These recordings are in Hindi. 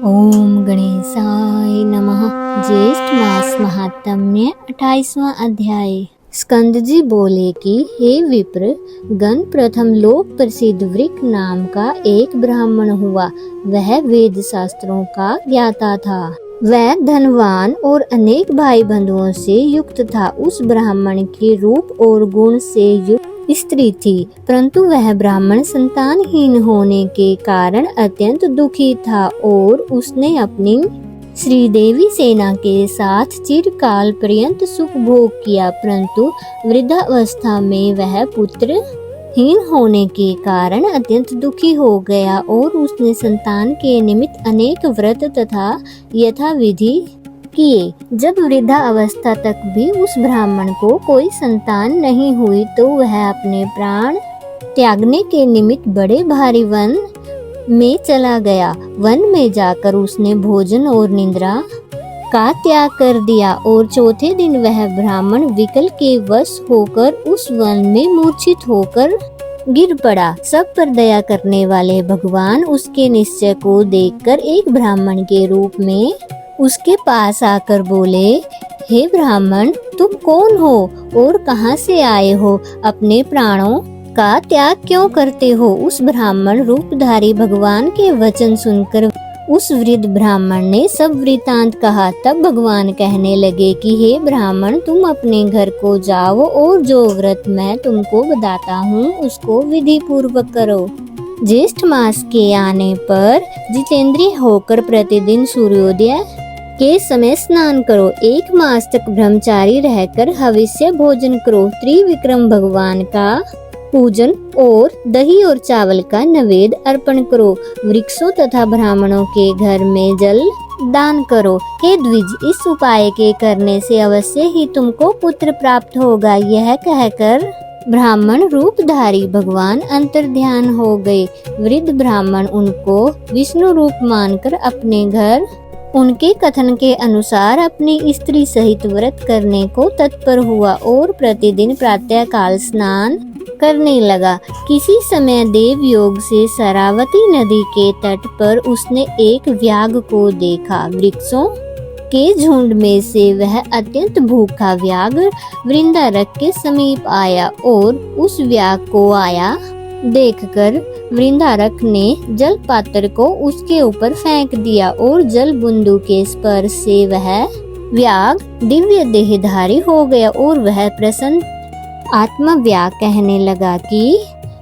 ओम गणेशाय नमः। ज्येष्ठ मास महात्म्य 28वां अध्याय। स्कंद जी बोले कि हे विप्र गण, प्रथम लोक प्रसिद्ध वृक नाम का एक ब्राह्मण हुआ। वह वेद शास्त्रों का ज्ञाता था। वह धनवान और अनेक भाई बंधुओं से युक्त था। उस ब्राह्मण के रूप और गुण से युक्त स्त्री थी, परंतु वह ब्राह्मण संतानहीन होने के कारण अत्यंत दुखी था और उसने अपनी श्रीदेवी सेना के साथ चिरकाल पर्यंत सुख भोग किया, परंतु वृद्धावस्था में वह पुत्रहीन होने के कारण अत्यंत दुखी हो गया और उसने संतान के निमित्त अनेक व्रत तथा यथाविधि किए। जब वृद्धा अवस्था तक भी उस ब्राह्मण को कोई संतान नहीं हुई तो वह अपने प्राण त्यागने के निमित्त बड़े भारी वन में चला गया। वन में जाकर उसने भोजन और निद्रा का त्याग कर दिया और चौथे दिन वह ब्राह्मण विकल के वश होकर उस वन में मूर्छित होकर गिर पड़ा। सब पर दया करने वाले भगवान उसके निश्चय को देखकर एक ब्राह्मण के रूप में उसके पास आकर बोले, हे ब्राह्मण, तुम कौन हो और कहां से आए हो? अपने प्राणों का त्याग क्यों करते हो? उस ब्राह्मण रूपधारी भगवान के वचन सुनकर उस वृद्ध ब्राह्मण ने सब वृतांत कहा। तब भगवान कहने लगे कि हे ब्राह्मण, तुम अपने घर को जाओ और जो व्रत मैं तुमको बताता हूँ उसको विधि पूर्वक करो। ज्येष्ठ मास के आने पर जितेंद्रिय होकर प्रतिदिन सूर्योदय के समय स्नान करो। 1 मास तक ब्रह्मचारी रहकर हविष्य भोजन करो। त्रिविक्रम भगवान का पूजन और दही और चावल का नैवेद्य अर्पण करो। वृक्षों तथा ब्राह्मणों के घर में जल दान करो। हे द्विज, इस उपाय के करने से अवश्य ही तुमको पुत्र प्राप्त होगा। यह कहकर ब्राह्मण रूपधारी भगवान अंतर्ध्यान हो गए। वृद्ध ब्राह्मण उनको विष्णु रूप मानकर अपने घर उनके कथन के अनुसार अपनी स्त्री सहित व्रत करने को तत्पर हुआ और प्रतिदिन प्रातः काल स्नान करने लगा। किसी समय देव योग से शरावती नदी के तट पर उसने एक व्याघ्र को देखा। वृक्षों के झुंड में से वह अत्यंत भूखा व्याघ्र वृंदारक के समीप आया और उस व्याघ्र को आया देखकर वृंदारक ने जल पात्र को उसके ऊपर फेंक दिया और जल बुंदू के स्पर्श से वह व्याघ्र दिव्य देहधारी हो गया और वह प्रसन्न आत्मा व्याघ्र कहने लगा कि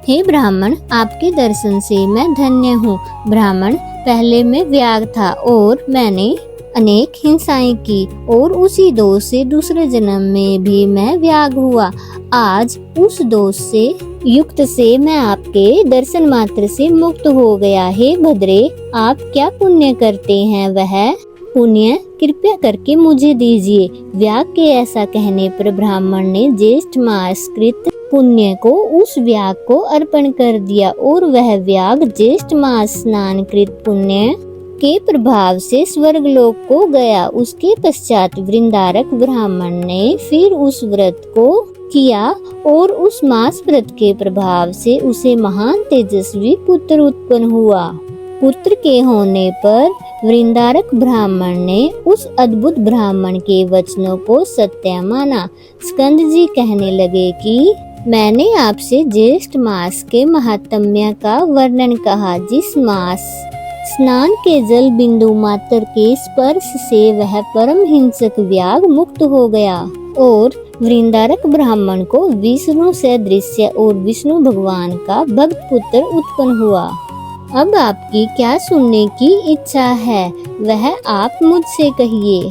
हे ब्राह्मण, आपके दर्शन से मैं धन्य हूँ। ब्राह्मण, पहले मैं व्याघ्र था और मैंने अनेक हिंसाएं की और उसी दोष से दूसरे जन्म में भी मैं व्याघ्र हुआ। आज उस दोष से युक्त से मैं आपके दर्शन मात्र से मुक्त हो गया। हे भद्रे, आप क्या पुण्य करते हैं? वह पुण्य कृपया करके मुझे दीजिए। व्याघ्र के ऐसा कहने पर ब्राह्मण ने ज्येष्ठ मास कृत पुण्य को उस व्याघ्र को अर्पण कर दिया और वह व्याघ्र ज्येष्ठ मास स्नान कृत पुण्य के प्रभाव से स्वर्गलोक को गया। उसके पश्चात वृंदारक ब्राह्मण ने फिर उस व्रत को किया और उस मास व्रत के प्रभाव से उसे महान तेजस्वी पुत्र उत्पन्न हुआ। पुत्र के होने पर वृंदारक ब्राह्मण ने उस अद्भुत ब्राह्मण के वचनों को सत्य माना। स्कंद जी कहने लगे कि मैंने आपसे ज्येष्ठ मास के महात्म्य का वर्णन कहा। जिस मास स्नान के जल बिंदु मात्र के स्पर्श से वह परम हिंसक व्याघ्र मुक्त हो गया और वृंदारक ब्राह्मण को विष्णु सदृश्य और विष्णु भगवान का भक्त पुत्र उत्पन्न हुआ। अब आपकी क्या सुनने की इच्छा है, वह आप मुझसे कहिए।